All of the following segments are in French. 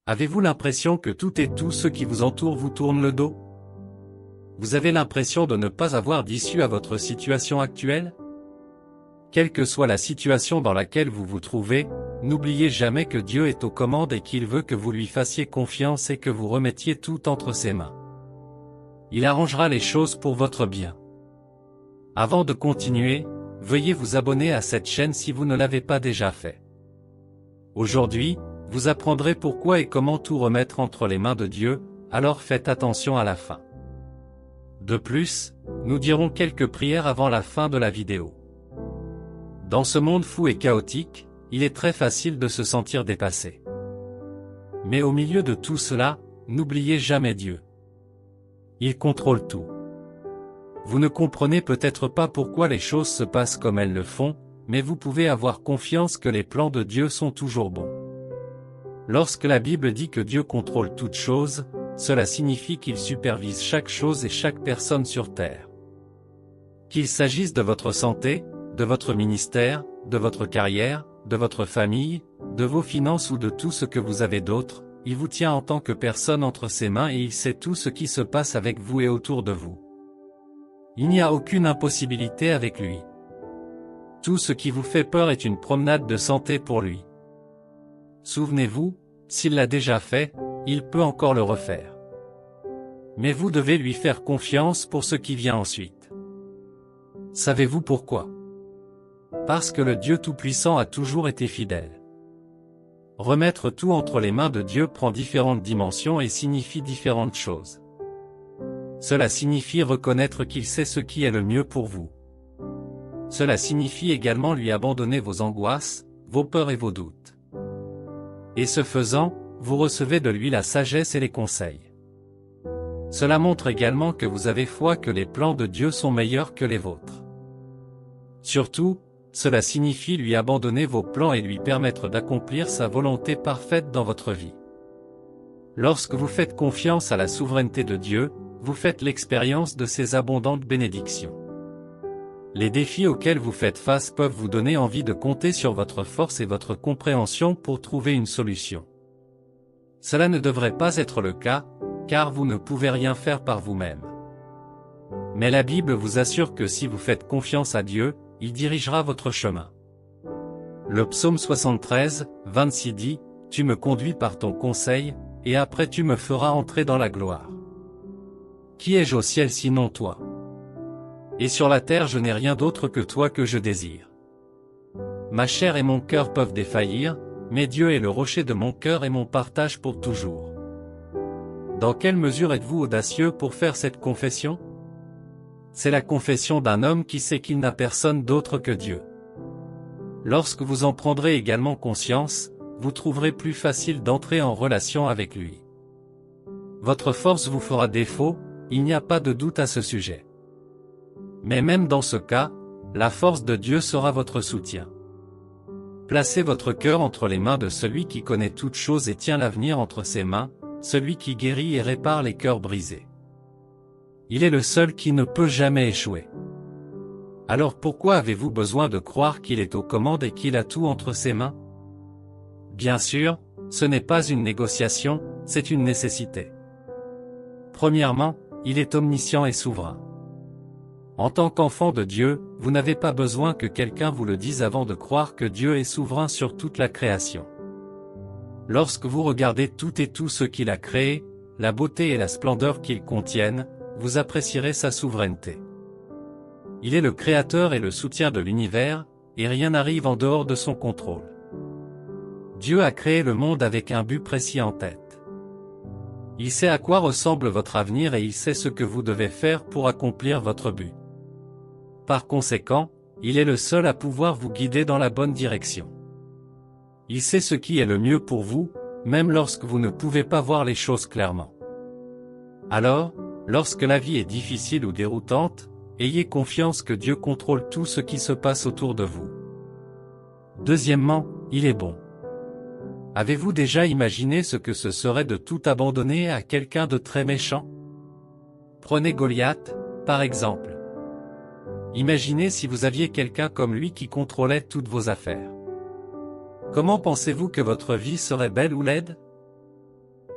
Avez-vous l'impression que tout et tous ceux qui vous entourent vous tournent le dos? Vous avez l'impression de ne pas avoir d'issue à votre situation actuelle? Quelle que soit la situation dans laquelle vous vous trouvez, n'oubliez jamais que Dieu est aux commandes et qu'il veut que vous lui fassiez confiance et que vous remettiez tout entre ses mains. Il arrangera les choses pour votre bien. Avant de continuer, veuillez vous abonner à cette chaîne si vous ne l'avez pas déjà fait. Aujourd'hui, vous apprendrez pourquoi et comment tout remettre entre les mains de Dieu, alors faites attention à la fin. De plus, nous dirons quelques prières avant la fin de la vidéo. Dans ce monde fou et chaotique, il est très facile de se sentir dépassé. Mais au milieu de tout cela, n'oubliez jamais Dieu. Il contrôle tout. Vous ne comprenez peut-être pas pourquoi les choses se passent comme elles le font, mais vous pouvez avoir confiance que les plans de Dieu sont toujours bons. Lorsque la Bible dit que Dieu contrôle toutes choses, cela signifie qu'il supervise chaque chose et chaque personne sur terre. Qu'il s'agisse de votre santé, de votre ministère, de votre carrière, de votre famille, de vos finances ou de tout ce que vous avez d'autre, il vous tient en tant que personne entre ses mains et il sait tout ce qui se passe avec vous et autour de vous. Il n'y a aucune impossibilité avec lui. Tout ce qui vous fait peur est une promenade de santé pour lui. Souvenez-vous, s'il l'a déjà fait, il peut encore le refaire. Mais vous devez lui faire confiance pour ce qui vient ensuite. Savez-vous pourquoi? Parce que le Dieu Tout-Puissant a toujours été fidèle. Remettre tout entre les mains de Dieu prend différentes dimensions et signifie différentes choses. Cela signifie reconnaître qu'il sait ce qui est le mieux pour vous. Cela signifie également lui abandonner vos angoisses, vos peurs et vos doutes. Et ce faisant, vous recevez de lui la sagesse et les conseils. Cela montre également que vous avez foi que les plans de Dieu sont meilleurs que les vôtres. Surtout, cela signifie lui abandonner vos plans et lui permettre d'accomplir sa volonté parfaite dans votre vie. Lorsque vous faites confiance à la souveraineté de Dieu, vous faites l'expérience de ses abondantes bénédictions. Les défis auxquels vous faites face peuvent vous donner envie de compter sur votre force et votre compréhension pour trouver une solution. Cela ne devrait pas être le cas, car vous ne pouvez rien faire par vous-même. Mais la Bible vous assure que si vous faites confiance à Dieu, il dirigera votre chemin. Le psaume 73, 26 dit, « Tu me conduis par ton conseil, et après tu me feras entrer dans la gloire. Qui ai-je au ciel sinon toi? Et sur la terre je n'ai rien d'autre que toi que je désire. Ma chair et mon cœur peuvent défaillir, mais Dieu est le rocher de mon cœur et mon partage pour toujours. » Dans quelle mesure êtes-vous audacieux pour faire cette confession? C'est la confession d'un homme qui sait qu'il n'a personne d'autre que Dieu. Lorsque vous en prendrez également conscience, vous trouverez plus facile d'entrer en relation avec lui. Votre force vous fera défaut, il n'y a pas de doute à ce sujet. Mais même dans ce cas, la force de Dieu sera votre soutien. Placez votre cœur entre les mains de celui qui connaît toutes choses et tient l'avenir entre ses mains, celui qui guérit et répare les cœurs brisés. Il est le seul qui ne peut jamais échouer. Alors pourquoi avez-vous besoin de croire qu'il est aux commandes et qu'il a tout entre ses mains? Bien sûr, ce n'est pas une négociation, c'est une nécessité. Premièrement, il est omniscient et souverain. En tant qu'enfant de Dieu, vous n'avez pas besoin que quelqu'un vous le dise avant de croire que Dieu est souverain sur toute la création. Lorsque vous regardez tout et tout ce qu'il a créé, la beauté et la splendeur qu'ils contiennent, vous apprécierez sa souveraineté. Il est le créateur et le soutien de l'univers, et rien n'arrive en dehors de son contrôle. Dieu a créé le monde avec un but précis en tête. Il sait à quoi ressemble votre avenir et il sait ce que vous devez faire pour accomplir votre but. Par conséquent, il est le seul à pouvoir vous guider dans la bonne direction. Il sait ce qui est le mieux pour vous, même lorsque vous ne pouvez pas voir les choses clairement. Alors, lorsque la vie est difficile ou déroutante, ayez confiance que Dieu contrôle tout ce qui se passe autour de vous. Deuxièmement, il est bon. Avez-vous déjà imaginé ce que ce serait de tout abandonner à quelqu'un de très méchant? Prenez Goliath, par exemple. Imaginez si vous aviez quelqu'un comme lui qui contrôlait toutes vos affaires. Comment pensez-vous que votre vie serait belle ou laide?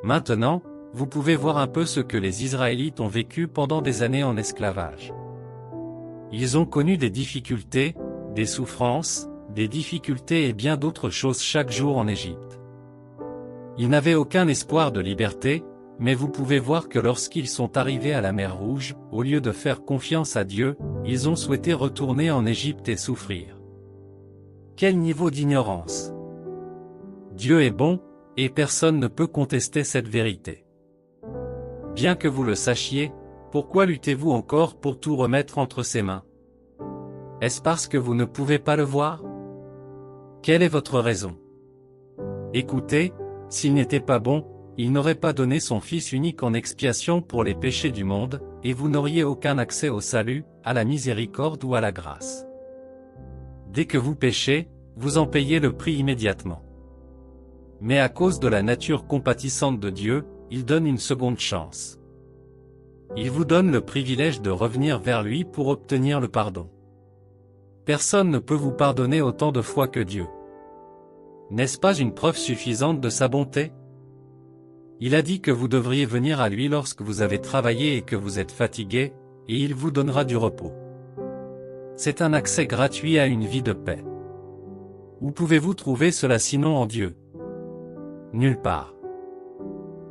Maintenant, vous pouvez voir un peu ce que les Israélites ont vécu pendant des années en esclavage. Ils ont connu des difficultés, des souffrances, des difficultés et bien d'autres choses chaque jour en Égypte. Ils n'avaient aucun espoir de liberté, mais vous pouvez voir que lorsqu'ils sont arrivés à la mer Rouge, au lieu de faire confiance à Dieu, ils ont souhaité retourner en Égypte et souffrir. Quel niveau d'ignorance! Dieu est bon, et personne ne peut contester cette vérité. Bien que vous le sachiez, pourquoi luttez-vous encore pour tout remettre entre ses mains? Est-ce parce que vous ne pouvez pas le voir? Quelle est votre raison? Écoutez, s'il n'était pas bon, il n'aurait pas donné son Fils unique en expiation pour les péchés du monde, et vous n'auriez aucun accès au salut, à la miséricorde ou à la grâce. Dès que vous péchez, vous en payez le prix immédiatement. Mais à cause de la nature compatissante de Dieu, il donne une seconde chance. Il vous donne le privilège de revenir vers lui pour obtenir le pardon. Personne ne peut vous pardonner autant de fois que Dieu. N'est-ce pas une preuve suffisante de sa bonté? Il a dit que vous devriez venir à lui lorsque vous avez travaillé et que vous êtes fatigué, et il vous donnera du repos. C'est un accès gratuit à une vie de paix. Où pouvez-vous trouver cela sinon en Dieu? Nulle part.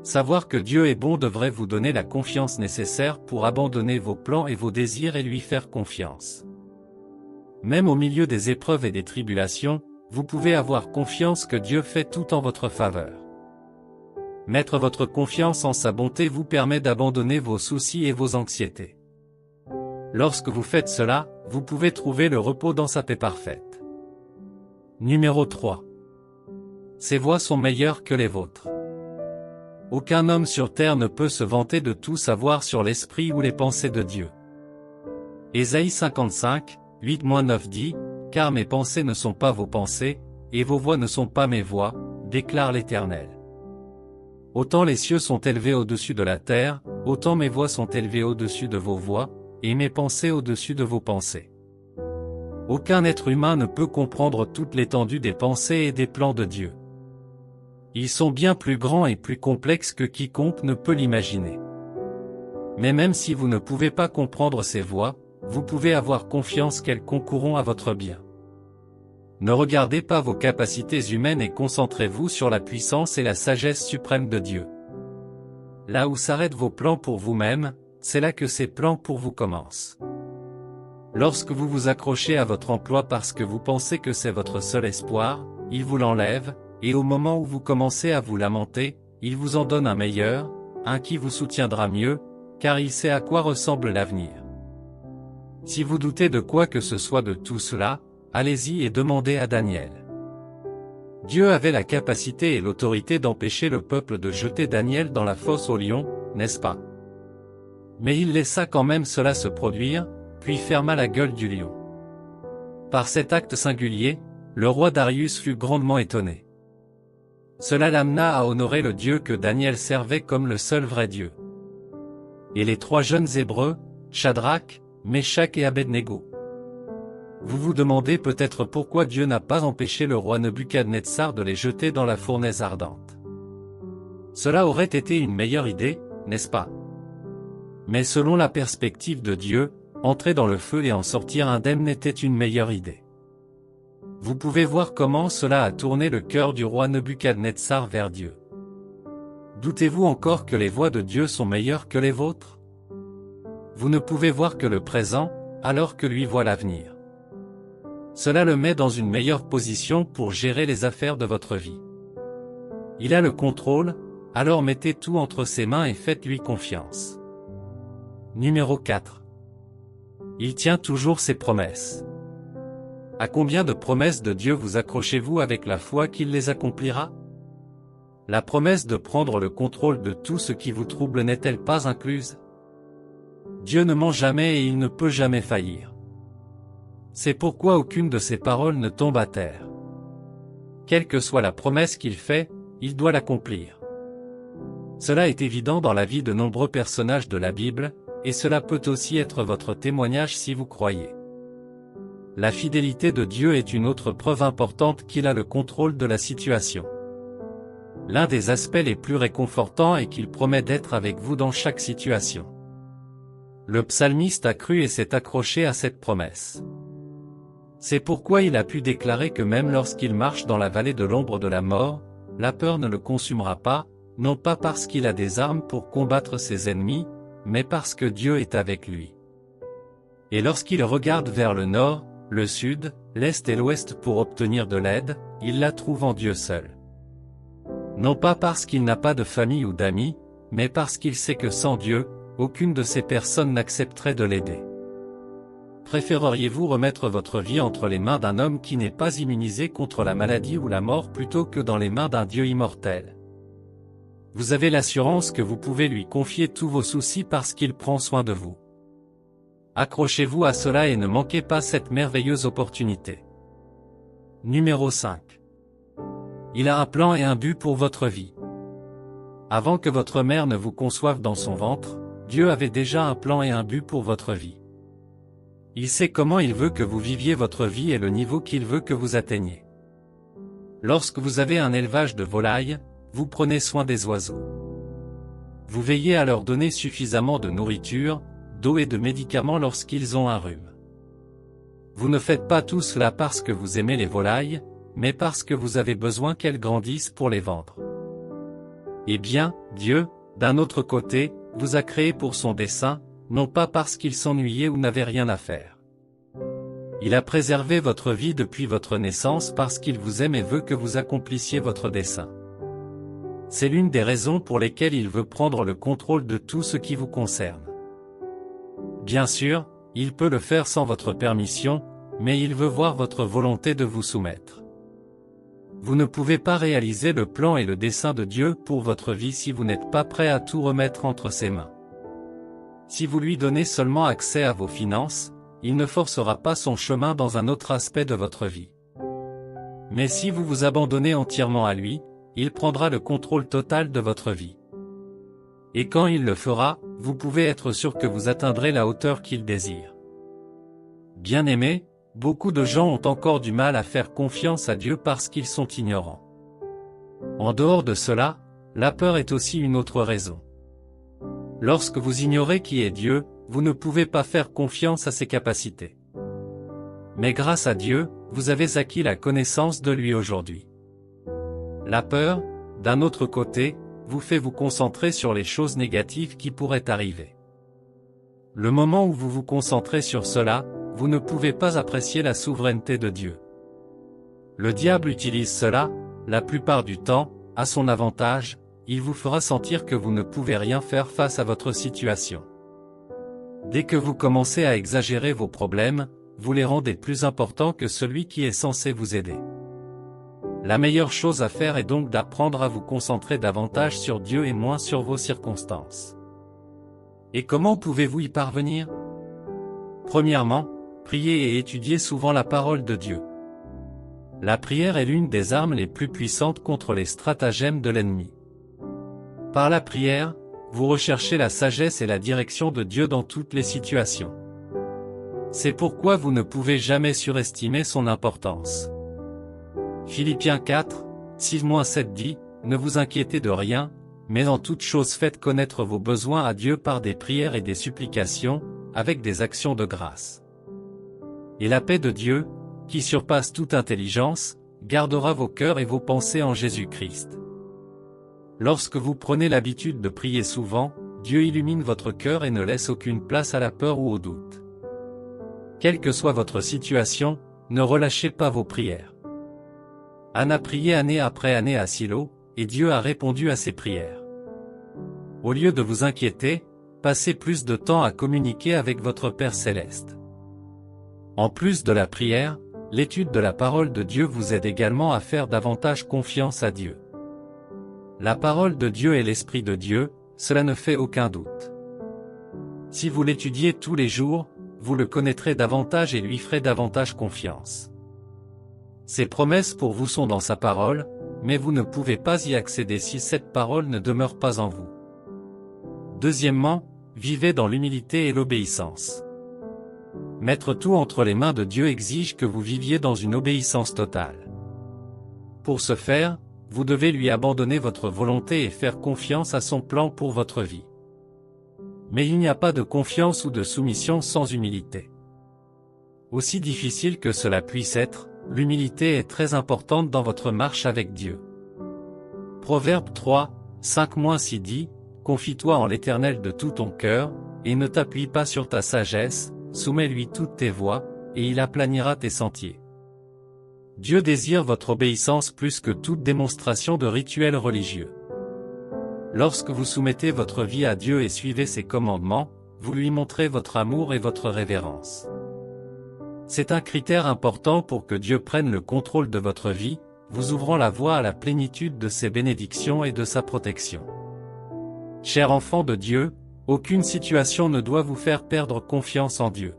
Savoir que Dieu est bon devrait vous donner la confiance nécessaire pour abandonner vos plans et vos désirs et lui faire confiance. Même au milieu des épreuves et des tribulations, vous pouvez avoir confiance que Dieu fait tout en votre faveur. Mettre votre confiance en sa bonté vous permet d'abandonner vos soucis et vos anxiétés. Lorsque vous faites cela, vous pouvez trouver le repos dans sa paix parfaite. Numéro 3. Ses voies sont meilleures que les vôtres. Aucun homme sur terre ne peut se vanter de tout savoir sur l'esprit ou les pensées de Dieu. Ésaïe 55, 8-9 dit, « Car mes pensées ne sont pas vos pensées, et vos voix ne sont pas mes voix, déclare l'Éternel. Autant les cieux sont élevés au-dessus de la terre, autant mes voix sont élevées au-dessus de vos voix, et mes pensées au-dessus de vos pensées. » Aucun être humain ne peut comprendre toute l'étendue des pensées et des plans de Dieu. Ils sont bien plus grands et plus complexes que quiconque ne peut l'imaginer. Mais même si vous ne pouvez pas comprendre ces voies, vous pouvez avoir confiance qu'elles concourront à votre bien. Ne regardez pas vos capacités humaines et concentrez-vous sur la puissance et la sagesse suprême de Dieu. Là où s'arrêtent vos plans pour vous-même, c'est là que ses plans pour vous commencent. Lorsque vous vous accrochez à votre emploi parce que vous pensez que c'est votre seul espoir, il vous l'enlève, et au moment où vous commencez à vous lamenter, il vous en donne un meilleur, un qui vous soutiendra mieux, car il sait à quoi ressemble l'avenir. Si vous doutez de quoi que ce soit de tout cela, allez-y et demandez à Daniel. Dieu avait la capacité et l'autorité d'empêcher le peuple de jeter Daniel dans la fosse aux lions, n'est-ce pas? Mais il laissa quand même cela se produire, puis ferma la gueule du lion. Par cet acte singulier, le roi Darius fut grandement étonné. Cela l'amena à honorer le Dieu que Daniel servait comme le seul vrai Dieu. Et les trois jeunes Hébreux, Shadrach, Meshach et Abednego. Vous vous demandez peut-être pourquoi Dieu n'a pas empêché le roi Nebuchadnezzar de les jeter dans la fournaise ardente. Cela aurait été une meilleure idée, n'est-ce pas? Mais selon la perspective de Dieu, entrer dans le feu et en sortir indemne était une meilleure idée. Vous pouvez voir comment cela a tourné le cœur du roi Nebuchadnezzar vers Dieu. Doutez-vous encore que les voies de Dieu sont meilleures que les vôtres? Vous ne pouvez voir que le présent, alors que lui voit l'avenir. Cela le met dans une meilleure position pour gérer les affaires de votre vie. Il a le contrôle, alors mettez tout entre ses mains et faites-lui confiance. Numéro 4. Il tient toujours ses promesses. À combien de promesses de Dieu vous accrochez-vous avec la foi qu'il les accomplira? La promesse de prendre le contrôle de tout ce qui vous trouble n'est-elle pas incluse? Dieu ne ment jamais et il ne peut jamais faillir. C'est pourquoi aucune de ses paroles ne tombe à terre. Quelle que soit la promesse qu'il fait, il doit l'accomplir. Cela est évident dans la vie de nombreux personnages de la Bible, et cela peut aussi être votre témoignage si vous croyez. La fidélité de Dieu est une autre preuve importante qu'il a le contrôle de la situation. L'un des aspects les plus réconfortants est qu'il promet d'être avec vous dans chaque situation. Le psalmiste a cru et s'est accroché à cette promesse. C'est pourquoi il a pu déclarer que même lorsqu'il marche dans la vallée de l'ombre de la mort, la peur ne le consumera pas, non pas parce qu'il a des armes pour combattre ses ennemis, mais parce que Dieu est avec lui. Et lorsqu'il regarde vers le nord, le sud, l'est et l'ouest pour obtenir de l'aide, il la trouve en Dieu seul. Non pas parce qu'il n'a pas de famille ou d'amis, mais parce qu'il sait que sans Dieu, aucune de ces personnes n'accepterait de l'aider. Préféreriez-vous remettre votre vie entre les mains d'un homme qui n'est pas immunisé contre la maladie ou la mort plutôt que dans les mains d'un Dieu immortel? Vous avez l'assurance que vous pouvez lui confier tous vos soucis parce qu'il prend soin de vous. Accrochez-vous à cela et ne manquez pas cette merveilleuse opportunité. Numéro 5. Il a un plan et un but pour votre vie. Avant que votre mère ne vous conçoive dans son ventre, Dieu avait déjà un plan et un but pour votre vie. Il sait comment il veut que vous viviez votre vie et le niveau qu'il veut que vous atteigniez. Lorsque vous avez un élevage de volailles, vous prenez soin des oiseaux. Vous veillez à leur donner suffisamment de nourriture, d'eau et de médicaments lorsqu'ils ont un rhume. Vous ne faites pas tout cela parce que vous aimez les volailles, mais parce que vous avez besoin qu'elles grandissent pour les vendre. Eh bien, Dieu, d'un autre côté, vous a créé pour son dessein, non pas parce qu'il s'ennuyait ou n'avait rien à faire. Il a préservé votre vie depuis votre naissance parce qu'il vous aime et veut que vous accomplissiez votre dessein. C'est l'une des raisons pour lesquelles il veut prendre le contrôle de tout ce qui vous concerne. Bien sûr, il peut le faire sans votre permission, mais il veut voir votre volonté de vous soumettre. Vous ne pouvez pas réaliser le plan et le dessein de Dieu pour votre vie si vous n'êtes pas prêt à tout remettre entre ses mains. Si vous lui donnez seulement accès à vos finances, il ne forcera pas son chemin dans un autre aspect de votre vie. Mais si vous vous abandonnez entièrement à lui, il prendra le contrôle total de votre vie. Et quand il le fera, vous pouvez être sûr que vous atteindrez la hauteur qu'il désire. Bien-aimés, beaucoup de gens ont encore du mal à faire confiance à Dieu parce qu'ils sont ignorants. En dehors de cela, la peur est aussi une autre raison. Lorsque vous ignorez qui est Dieu, vous ne pouvez pas faire confiance à ses capacités. Mais grâce à Dieu, vous avez acquis la connaissance de lui aujourd'hui. La peur, d'un autre côté, vous fait vous concentrer sur les choses négatives qui pourraient arriver. Le moment où vous vous concentrez sur cela, vous ne pouvez pas apprécier la souveraineté de Dieu. Le diable utilise cela, la plupart du temps, à son avantage. Il vous fera sentir que vous ne pouvez rien faire face à votre situation. Dès que vous commencez à exagérer vos problèmes, vous les rendez plus importants que celui qui est censé vous aider. La meilleure chose à faire est donc d'apprendre à vous concentrer davantage sur Dieu et moins sur vos circonstances. Et comment pouvez-vous y parvenir? Premièrement, priez et étudiez souvent la parole de Dieu. La prière est l'une des armes les plus puissantes contre les stratagèmes de l'ennemi. Par la prière, vous recherchez la sagesse et la direction de Dieu dans toutes les situations. C'est pourquoi vous ne pouvez jamais surestimer son importance. Philippiens 4, 6-7 dit, « Ne vous inquiétez de rien, mais en toute chose faites connaître vos besoins à Dieu par des prières et des supplications, avec des actions de grâce. Et la paix de Dieu, qui surpasse toute intelligence, gardera vos cœurs et vos pensées en Jésus-Christ. » Lorsque vous prenez l'habitude de prier souvent, Dieu illumine votre cœur et ne laisse aucune place à la peur ou au doute. Quelle que soit votre situation, ne relâchez pas vos prières. Anne a prié année après année à Silo, et Dieu a répondu à ses prières. Au lieu de vous inquiéter, passez plus de temps à communiquer avec votre Père Céleste. En plus de la prière, l'étude de la parole de Dieu vous aide également à faire davantage confiance à Dieu. La parole de Dieu est l'Esprit de Dieu, cela ne fait aucun doute. Si vous l'étudiez tous les jours, vous le connaîtrez davantage et lui ferez davantage confiance. Ses promesses pour vous sont dans sa parole, mais vous ne pouvez pas y accéder si cette parole ne demeure pas en vous. Deuxièmement, vivez dans l'humilité et l'obéissance. Mettre tout entre les mains de Dieu exige que vous viviez dans une obéissance totale. Pour ce faire, vous devez lui abandonner votre volonté et faire confiance à son plan pour votre vie. Mais il n'y a pas de confiance ou de soumission sans humilité. Aussi difficile que cela puisse être, l'humilité est très importante dans votre marche avec Dieu. Proverbe 3, 5-6 dit, « Confie-toi en l'Éternel de tout ton cœur, et ne t'appuie pas sur ta sagesse, soumets-lui toutes tes voies, et il aplanira tes sentiers. » Dieu désire votre obéissance plus que toute démonstration de rituels religieux. Lorsque vous soumettez votre vie à Dieu et suivez ses commandements, vous lui montrez votre amour et votre révérence. C'est un critère important pour que Dieu prenne le contrôle de votre vie, vous ouvrant la voie à la plénitude de ses bénédictions et de sa protection. Chers enfants de Dieu, aucune situation ne doit vous faire perdre confiance en Dieu.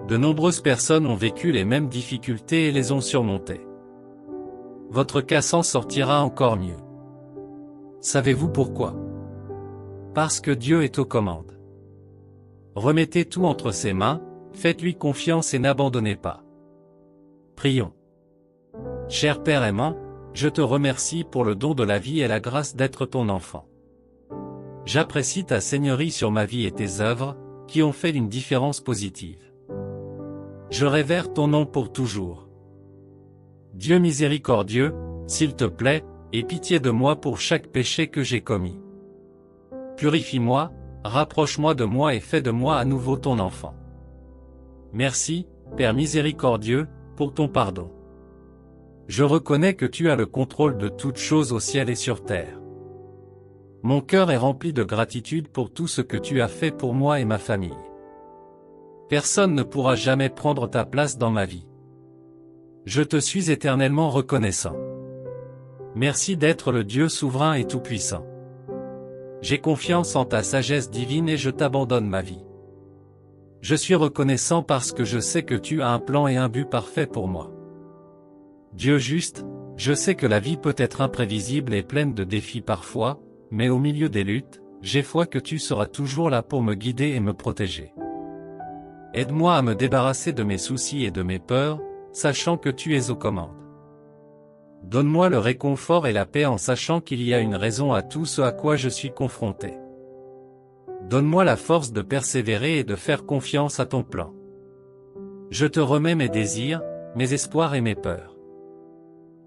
De nombreuses personnes ont vécu les mêmes difficultés et les ont surmontées. Votre cas s'en sortira encore mieux. Savez-vous pourquoi? Parce que Dieu est aux commandes. Remettez tout entre ses mains, faites-lui confiance et n'abandonnez pas. Prions. Cher Père aimant, je te remercie pour le don de la vie et la grâce d'être ton enfant. J'apprécie ta seigneurie sur ma vie et tes œuvres, qui ont fait une différence positive. Je révère ton nom pour toujours. Dieu miséricordieux, s'il te plaît, aie pitié de moi pour chaque péché que j'ai commis. Purifie-moi, rapproche-moi de moi et fais de moi à nouveau ton enfant. Merci, Père miséricordieux, pour ton pardon. Je reconnais que tu as le contrôle de toutes choses au ciel et sur terre. Mon cœur est rempli de gratitude pour tout ce que tu as fait pour moi et ma famille. Personne ne pourra jamais prendre ta place dans ma vie. Je te suis éternellement reconnaissant. Merci d'être le Dieu souverain et tout-puissant. J'ai confiance en ta sagesse divine et je t'abandonne ma vie. Je suis reconnaissant parce que je sais que tu as un plan et un but parfait pour moi. Dieu juste, je sais que la vie peut être imprévisible et pleine de défis parfois, mais au milieu des luttes, j'ai foi que tu seras toujours là pour me guider et me protéger. Aide-moi à me débarrasser de mes soucis et de mes peurs, sachant que tu es aux commandes. Donne-moi le réconfort et la paix en sachant qu'il y a une raison à tout ce à quoi je suis confronté. Donne-moi la force de persévérer et de faire confiance à ton plan. Je te remets mes désirs, mes espoirs et mes peurs.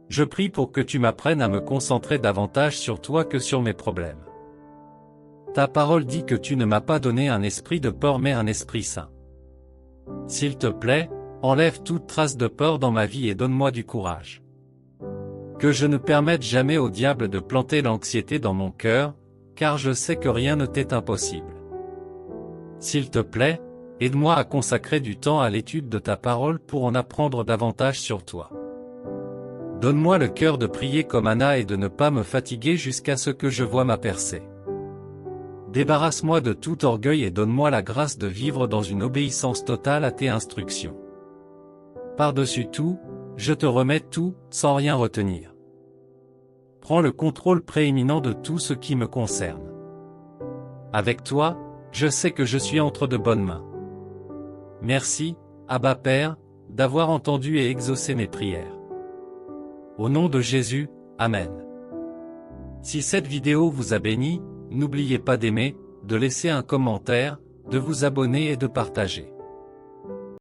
Je prie pour que tu m'apprennes à me concentrer davantage sur toi que sur mes problèmes. Ta parole dit que tu ne m'as pas donné un esprit de peur mais un esprit saint. S'il te plaît, enlève toute trace de peur dans ma vie et donne-moi du courage. Que je ne permette jamais au diable de planter l'anxiété dans mon cœur, car je sais que rien ne t'est impossible. S'il te plaît, aide-moi à consacrer du temps à l'étude de ta parole pour en apprendre davantage sur toi. Donne-moi le cœur de prier comme Anna et de ne pas me fatiguer jusqu'à ce que je voie ma percée. Débarrasse-moi de tout orgueil et donne-moi la grâce de vivre dans une obéissance totale à tes instructions. Par-dessus tout, je te remets tout, sans rien retenir. Prends le contrôle prééminent de tout ce qui me concerne. Avec toi, je sais que je suis entre de bonnes mains. Merci, Abba Père, d'avoir entendu et exaucé mes prières. Au nom de Jésus, Amen. Si cette vidéo vous a béni, n'oubliez pas d'aimer, de laisser un commentaire, de vous abonner et de partager.